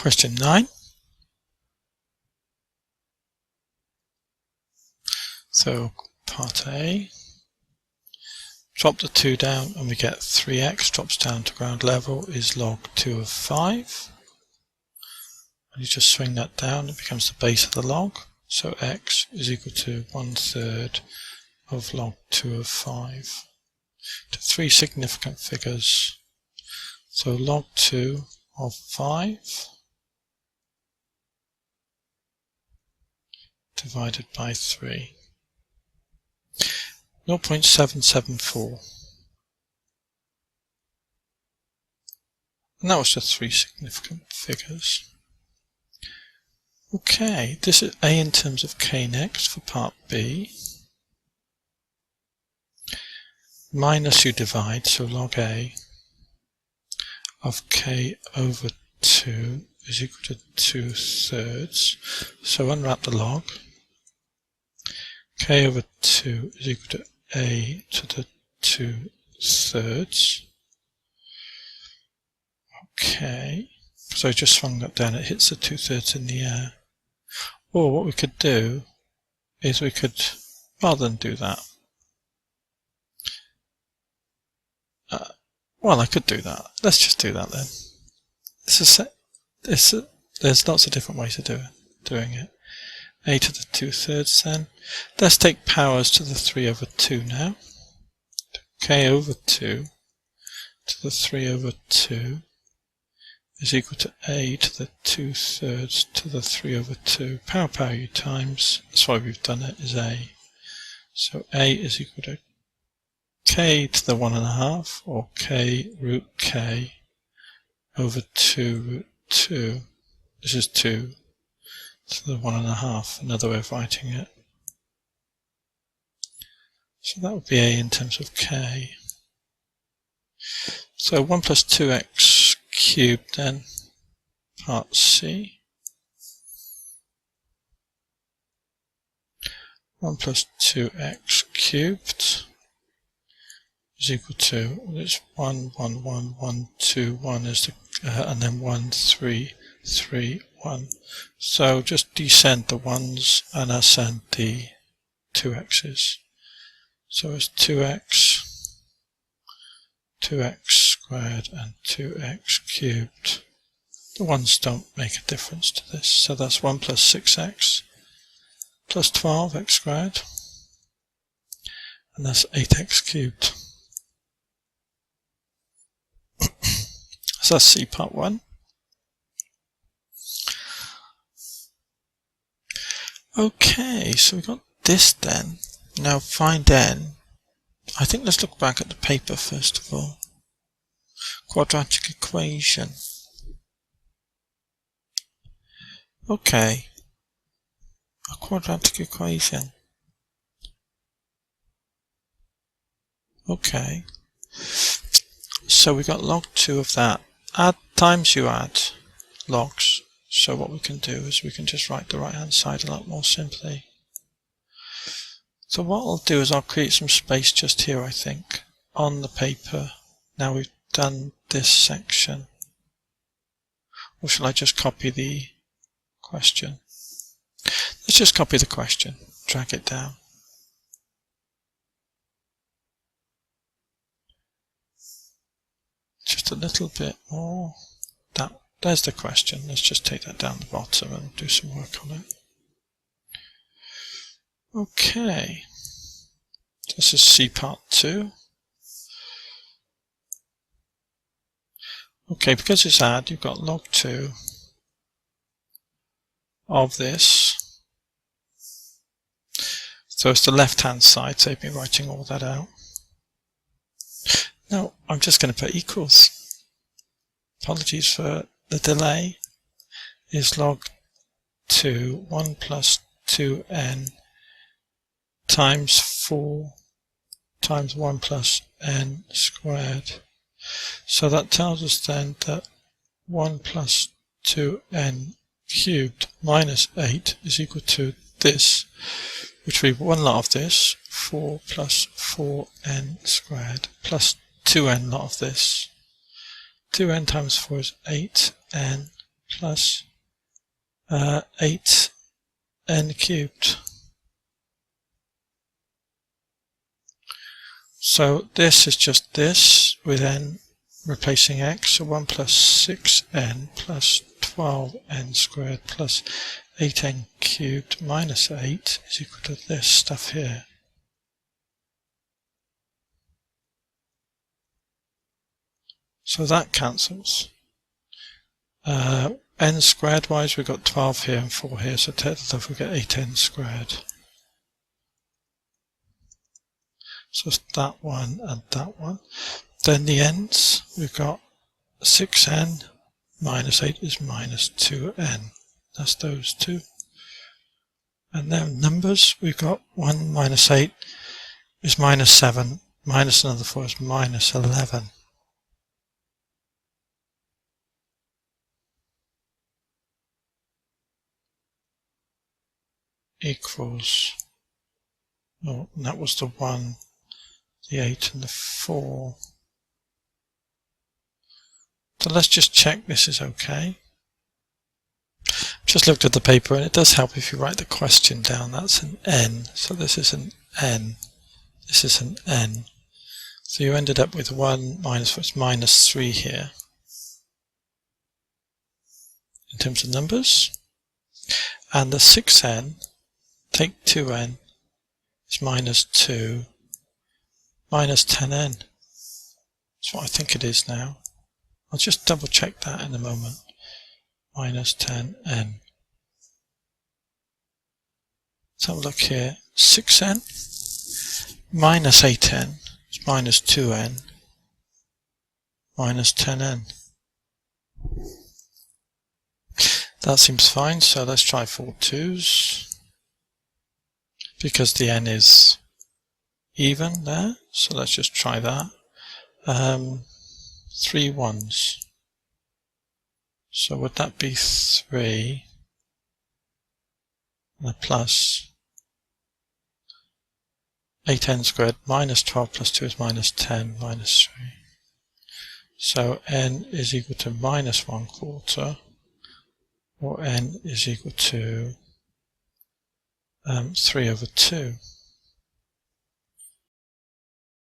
Question 9. So part A, drop the 2 down and we get 3x drops down to ground level is log 2 of 5. And you just swing that down, it becomes the base of the log. So x is equal to 1/3 of log 2 of 5. To 3 significant figures. So log 2 of 5 divided by 3. 0.774. And that was the 3 significant figures. Okay, this is A in terms of k next for part B. Minus you divide, so log A of k over 2 is equal to 2/3. So unwrap the log. K over 2 is equal to A to the 2/3. Okay, so I just swung that down, it hits the 2/3 in the air. Or what we could do is we could, rather than do that, well, I could do that. Let's just do that then. There's lots of different ways of doing it. A to the 2/3 then. Let's take powers to the 3 over 2 now. K over 2 to the 3 over 2 is equal to A to the 2/3 to the 3 over 2. Power you times, that's why we've done it, is A. So A is equal to K to the 1.5, or K root K over 2 root 2. This is 2 to the 1.5, another way of writing it. So that would be A in terms of K. So 1 plus 2x cubed then, part C. 1 plus 2x cubed is equal to, it's 1, 1, 1, 1, 2, 1 is the, and then 1, 3, 3, 1. So just descend the 1's and ascend the 2x's. So it's 2x, 2x squared and 2x cubed. The 1's don't make a difference to this. So that's 1 plus 6x plus 12x squared. And that's 8x cubed. So that's C part 1. Okay, so we got this then. Now find n. I think let's look back at the paper first of all. Quadratic equation. Okay. A quadratic equation. Okay. So we got log 2 of that. Add times you add logs. So what we can do is we can just write the right hand side a lot more simply. So what I'll do is I'll create some space just here, I think, on the paper. Now we've done this section. Or shall I just copy the question? Let's just copy the question, drag it down. Just a little bit more. There's the question. Let's just take that down the bottom and do some work on it. Okay. This is C part 2. Okay, because it's add, you've got log 2 of this. So it's the left hand side, save me writing all that out. Now I'm just going to put equals. Apologies for the delay. Is log 2 1 plus 2n times 4 times 1 plus n squared. So that tells us then that 1 plus 2n cubed minus 8 is equal to this, which will be one lot of this, 4 plus 4n squared, plus 2n lot of this. 2n times 4 is 8n plus 8n cubed. So this is just this with n replacing x, so 1 plus 6n plus 12n squared plus 8n cubed minus 8 is equal to this stuff here. So that cancels. N squared wise we've got 12 here and 4 here, so total we get 8n squared. So it's that one and that one. Then the n's, we've got 6n minus 8 is minus 2n. That's those two. And then numbers, we've got 1 minus 8 is minus 7, minus another 4 is minus 11. Equals, oh, and that was the 1, the 8 and the 4. So let's just check this is okay. Just looked at the paper and it does help if you write the question down. That's an n, so this is an n, this is an n. So you ended up with 1 minus 4, it's minus 3 here. In terms of numbers. And the 6n, take 2n, is minus 2, minus 10n. That's what I think it is now. I'll just double check that in a moment. Minus 10n. Let's have a look here. 6n minus 8n is minus 2n minus 10n. That seems fine, so let's try 4 2's. Because the n is even there, so let's just try that. 3 1's. So would that be 3 and a plus 8n squared minus 12 plus 2 is minus 10 minus 3. So n is equal to minus 1/4, or n is equal to 3/2.